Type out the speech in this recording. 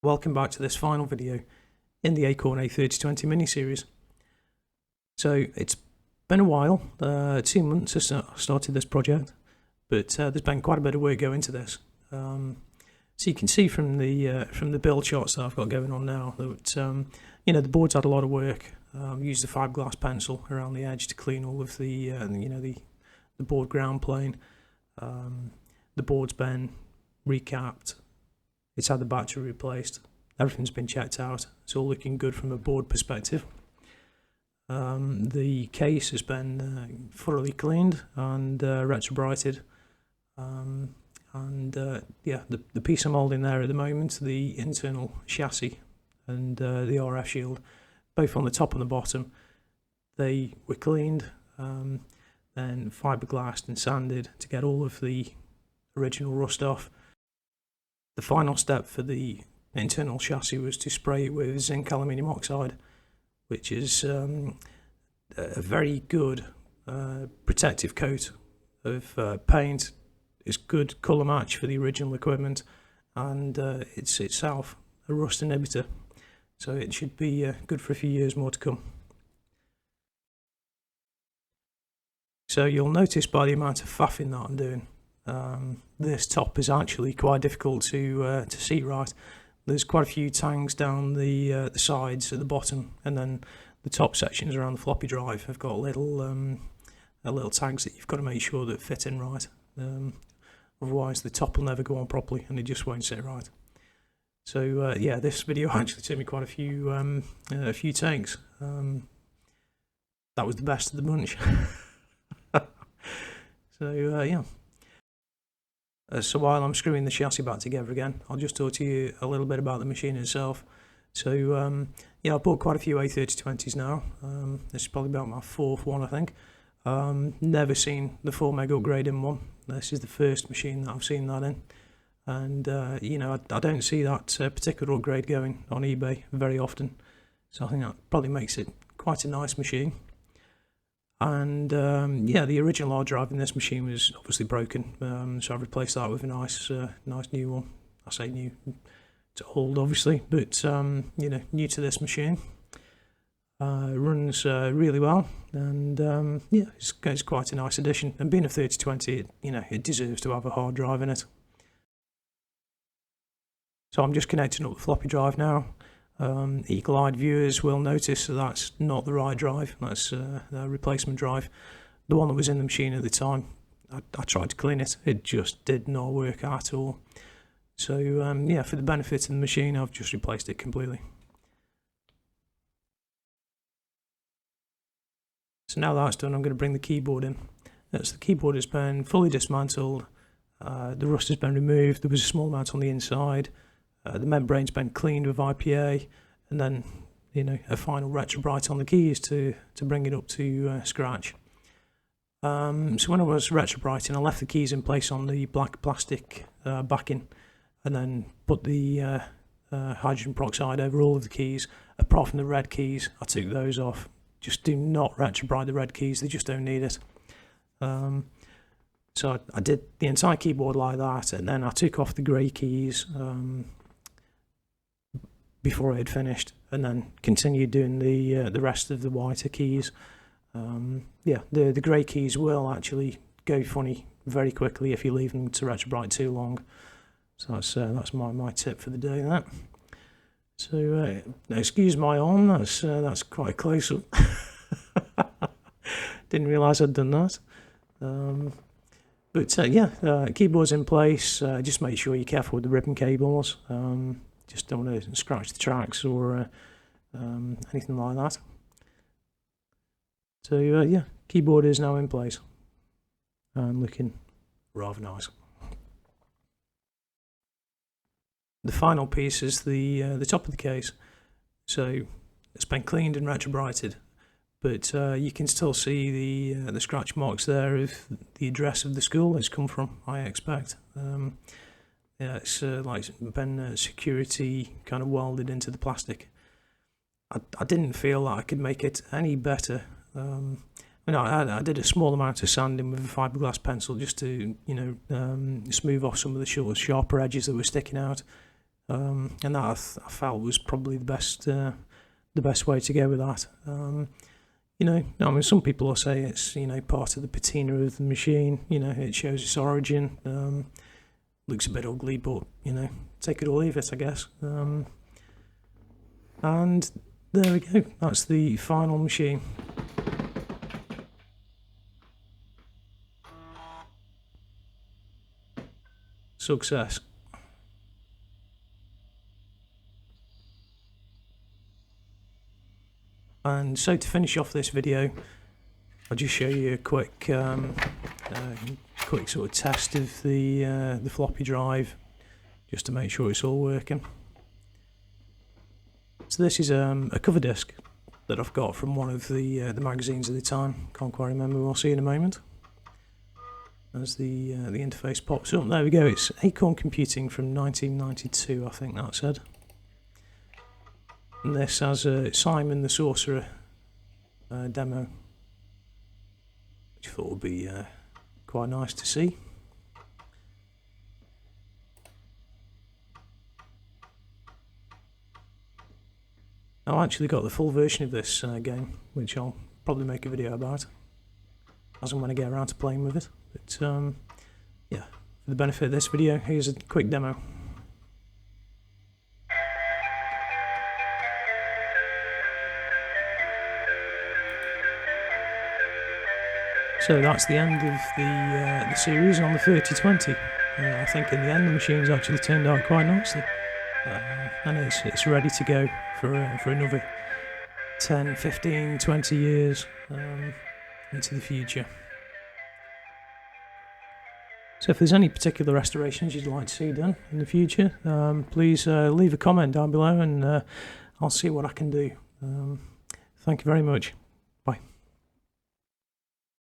Welcome back to this final video in the Acorn A3020 mini-series. So it's been a while, 2 months since I started this project, but there's been quite a bit of work going into this. So you can see from the build shots that I've got going on now that the board's had a lot of work. Used the fiberglass pencil around the edge to clean all of the board ground plane. The board's been recapped. It's had the battery replaced. Everything's been checked out. It's all looking good from a board perspective. The case has been thoroughly cleaned and retrobrited. The piece I'm holding there at the moment, the internal chassis and the RF shield, both on the top and the bottom, they were cleaned, then fiberglassed and sanded to get all of the original rust off. The final step for the internal chassis was to spray it with zinc aluminium oxide, which is a very good protective coat of paint. It's good colour match for the original equipment, and it's itself a rust inhibitor, so it should be good for a few years more to come. So you'll notice by the amount of faffing that I'm doing, this top is actually quite difficult to see right. There's quite a few tangs down the sides at the bottom, and then the top sections around the floppy drive have got little tags that you've got to make sure that fit in right. Otherwise the top will never go on properly and it just won't sit right. So this video actually took me quite a few takes. That was the best of the bunch. So while I'm screwing the chassis back together again, I'll just talk to you a little bit about the machine itself. So I've bought quite a few A3020s now. This is probably about my 4th one, I think. Never seen the 4 meg upgrade in one. This is the first machine that I've seen that in. And I don't see that particular upgrade going on eBay very often. So I think that probably makes it quite a nice machine. And the original hard drive in this machine was obviously broken, so I've replaced that with a nice new one. I say new, it's old obviously, but new to this machine. Runs really well, and it's quite a nice addition. And being a 3020, it deserves to have a hard drive in it. So I'm just connecting up the floppy drive now. Eagle-eyed viewers will notice that that's not the right drive. That's the replacement drive, the one that was in the machine at the time. I tried to clean it, it just did not work at all. So for the benefit of the machine, I've just replaced it completely. So now that's done, I'm going to bring the keyboard in. The keyboard has been fully dismantled, the rust has been removed, there was a small amount on the inside. The membrane's been cleaned with IPA, and then a final retrobrite on the keys to bring it up to scratch. So when I was retrobriting, I left the keys in place on the black plastic backing, and then put the hydrogen peroxide over all of the keys. Apart from the red keys, I took those off. Just do not retrobrite the red keys; they just don't need it. So I did the entire keyboard like that, and then I took off the grey keys before I had finished, and then continued doing the rest of the whiter keys. The grey keys will actually go funny very quickly if you leave them to retrobrite too long. So that's my tip for the day. That. So excuse my arm. That's quite a close up. Didn't realise I'd done that. Keyboard's in place. Just make sure you're careful with the ribbon cables. Just don't want to scratch the tracks or anything like that. So keyboard is now in place and looking rather nice. The final piece is the top of the case. So it's been cleaned and retrobrited, but you can still see the scratch marks there of the address of the school it's come from, I expect. It's like been security kind of welded into the plastic. I didn't feel that I could make it any better. I did a small amount of sanding with a fiberglass pencil just to smooth off some of the sharper edges that were sticking out. and that I felt was probably the best way to go with that. You know, I mean, some people will say it's, you know, part of the patina of the machine. You know, it shows its origin. Looks a bit ugly, but, you know, take it or leave it, I guess. And there we go. That's the final machine. Success. And so to finish off this video, I'll just show you a quick sort of test of the floppy drive, just to make sure it's all working. So this is a cover disc that I've got from one of the magazines at the time. Can't quite remember. We'll see in a moment. As the interface pops up, there we go. It's Acorn Computing from 1992, I think that said. And this has a Simon the Sorcerer demo, which I thought would be quite nice to see. I've actually got the full version of this game, which I'll probably make a video about as and when I get around to playing with it. But yeah, for the benefit of this video, here's a quick demo. So that's the end of the series on the 3020. I think in the end the machine's actually turned out quite nicely, and it's ready to go for another 10, 15, 20 years into the future. So if there's any particular restorations you'd like to see done in the future, please leave a comment down below, and I'll see what I can do. Thank you very much.